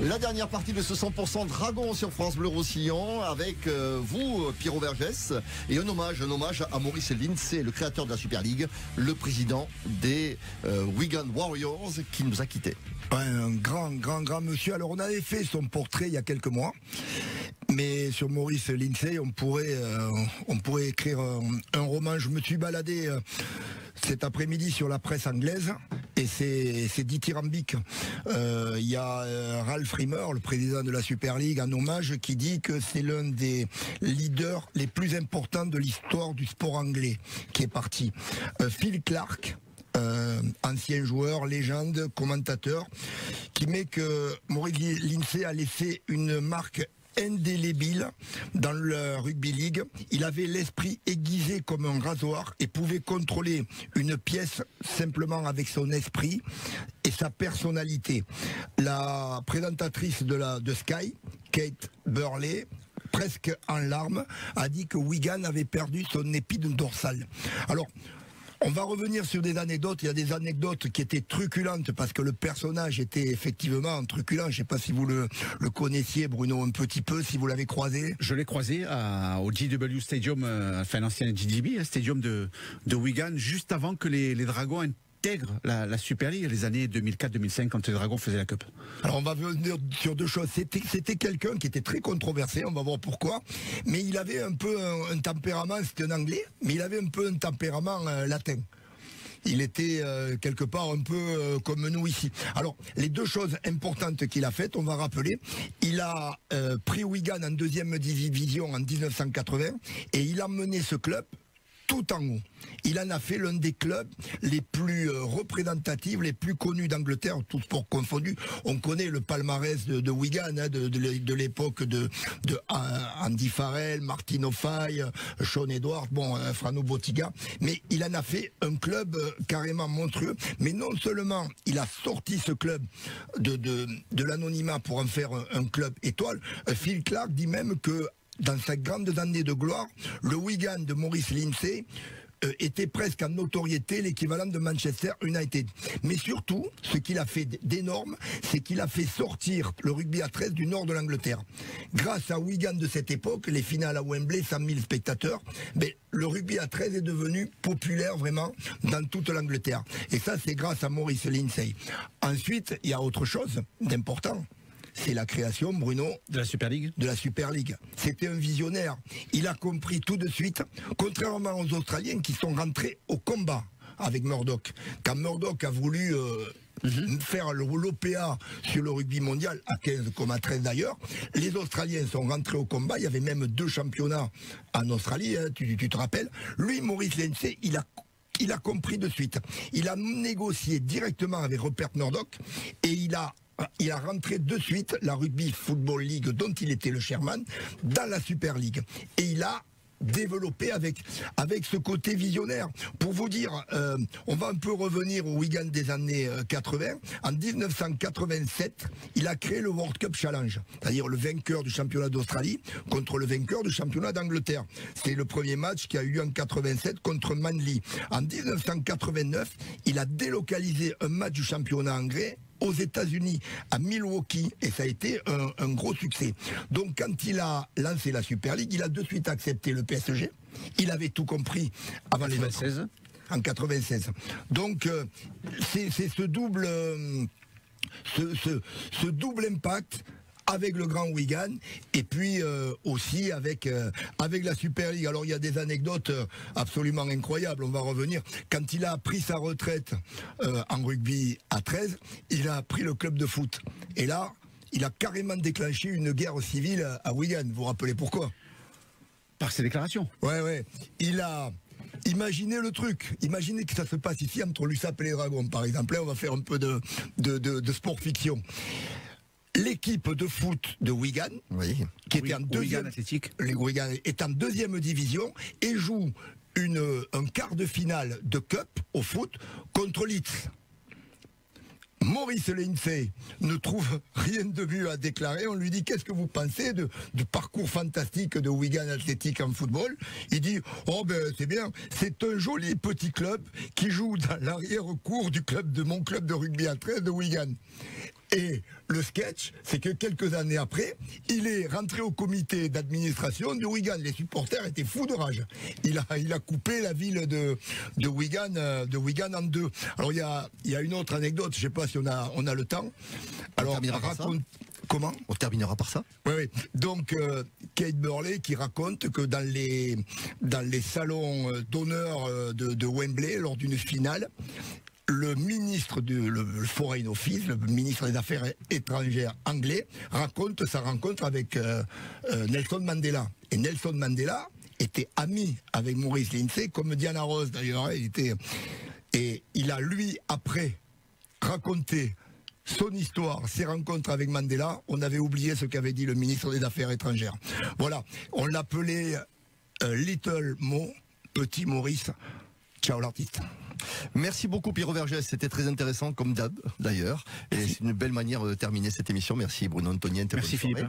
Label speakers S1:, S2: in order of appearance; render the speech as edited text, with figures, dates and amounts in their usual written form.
S1: La dernière partie de ce 100% Dragon sur France Bleu Roussillon avec vous, Pierrot Vergès, et un hommage à Maurice Lindsay, le créateur de la Super League, le président des Wigan Warriors qui nous a quittés.
S2: Ouais, un grand monsieur. Alors on avait fait son portrait il y a quelques mois, mais sur Maurice Lindsay, on pourrait écrire un roman. Je me suis baladé cet après-midi sur la presse anglaise et c'est dithyrambique. Il y a Ralph Rimmer, le président de la Super League, en hommage, qui dit que c'est l'un des leaders les plus importants de l'histoire du sport anglais qui est parti. Phil Clark, ancien joueur, légende, commentateur, qui met que Maurice Lindsay a laissé une marque indélébile dans le rugby league. Il avait l'esprit aiguisé comme un rasoir et pouvait contrôler une pièce simplement avec son esprit et sa personnalité. La présentatrice de Sky, Kate Burley, presque en larmes, a dit que Wigan avait perdu son épine dorsale. Alors, on va revenir sur des anecdotes. Il y a des anecdotes qui étaient truculentes parce que le personnage était effectivement truculent. Je ne sais pas si vous le connaissiez, Bruno, un petit peu, si vous l'avez croisé.
S3: Je l'ai croisé au GW Stadium, enfin l'ancien GDB, Stadium de Wigan, juste avant que les Dragons intègrent la Super League, les années 2004-2005, quand les Dragons faisaient la Cup.
S2: Alors on va venir sur deux choses. C'était quelqu'un qui était très controversé, on va voir pourquoi, mais il avait un peu un tempérament, c'était un Anglais, mais il avait un peu un tempérament latin. Il était quelque part un peu comme nous ici. Alors, les deux choses importantes qu'il a faites, on va rappeler, il a pris Wigan en deuxième division en 1980 et il a mené ce club tout en haut. Il en a fait l'un des clubs les plus représentatifs, les plus connus d'Angleterre, tous sports confondus. On connaît le palmarès de Wigan, hein, de l'époque de Andy Farrell, Martin O'Fay, Sean Edwards, Frano Bottiga. Mais il en a fait un club carrément monstrueux. Mais non seulement il a sorti ce club de l'anonymat pour en faire un club étoile, Phil Clark dit même que dans sa grande année de gloire, le Wigan de Maurice Lindsay était presque en notoriété l'équivalent de Manchester United. Mais surtout, ce qu'il a fait d'énorme, c'est qu'il a fait sortir le rugby à 13 du nord de l'Angleterre. Grâce à Wigan de cette époque, les finales à Wembley, 100 000 spectateurs, le rugby à 13 est devenu populaire vraiment dans toute l'Angleterre. Et ça, c'est grâce à Maurice Lindsay. Ensuite, il y a autre chose d'important. C'est la création, Bruno,
S3: de la Super League.
S2: De la Super League. C'était un visionnaire. Il a compris tout de suite, contrairement aux Australiens qui sont rentrés au combat avec Murdoch. Quand Murdoch a voulu faire l'OPA sur le rugby mondial, à 15 comme à 13 d'ailleurs, les Australiens sont rentrés au combat. Il y avait même 2 championnats en Australie, hein, tu te rappelles. Lui, Maurice Lindsay, il a compris de suite. Il a négocié directement avec Rupert Murdoch et il a rentré de suite la Rugby Football League dont il était le chairman dans la Super League. Et il a développé avec ce côté visionnaire. Pour vous dire, on va un peu revenir au Wigan des années 80. En 1987, il a créé le World Cup Challenge, c'est-à-dire le vainqueur du championnat d'Australie contre le vainqueur du championnat d'Angleterre. C'est le premier match qui a eu lieu en 87 contre Manly. En 1989, il a délocalisé un match du championnat anglais aux États-Unis, à Milwaukee, et ça a été un gros succès. Donc quand il a lancé la Super League, il a de suite accepté le PSG. Il avait tout compris avant les autres. En 96. Donc c'est ce double impact avec le Grand Wigan et puis aussi avec la Super League. Alors il y a des anecdotes absolument incroyables, on va revenir. Quand il a pris sa retraite en rugby à 13, il a pris le club de foot. Et là, il a carrément déclenché une guerre civile à Wigan. Vous vous rappelez pourquoi?
S3: Par ses déclarations.
S2: Ouais. Il a... Imaginez le truc, imaginez que ça se passe ici entre l'USAP et les Dragons, par exemple. Là, on va faire un peu de sport fiction. L'équipe de foot de Wigan, qui était en deuxième, Wigan est en deuxième division et joue un quart de finale de Cup au foot contre Leeds. Maurice Lindsay ne trouve rien de mieux à déclarer. On lui dit: qu'est-ce que vous pensez du parcours fantastique de Wigan Athletic en football? Il dit: oh ben c'est bien, c'est un joli petit club qui joue dans l'arrière-cour du club de mon club de rugby à 13 de Wigan. Et le sketch, c'est que quelques années après, il est rentré au comité d'administration de Wigan. Les supporters étaient fous de rage. Il a coupé la ville de Wigan en deux. Alors il y a une autre anecdote, je ne sais pas si on a le temps. Alors comment?
S1: On terminera par ça.
S2: Oui. Donc Kate Burley qui raconte que dans les salons d'honneur de Wembley lors d'une finale, le ministre le Foreign Office, le ministre des Affaires étrangères anglais, raconte sa rencontre avec Nelson Mandela. Et Nelson Mandela était ami avec Maurice Lindsay, comme Diana Ross d'ailleurs. Et il a, lui, après, raconté son histoire, ses rencontres avec Mandela. On avait oublié ce qu'avait dit le ministre des Affaires étrangères. Voilà, on l'appelait Little Mo, Petit Maurice. Ciao l'artiste.
S1: Merci beaucoup Pierrot Vergès, c'était très intéressant comme d'hab d'ailleurs. Et c'est une belle manière de terminer cette émission. Merci Bruno Antoniente.
S3: Merci Philippe.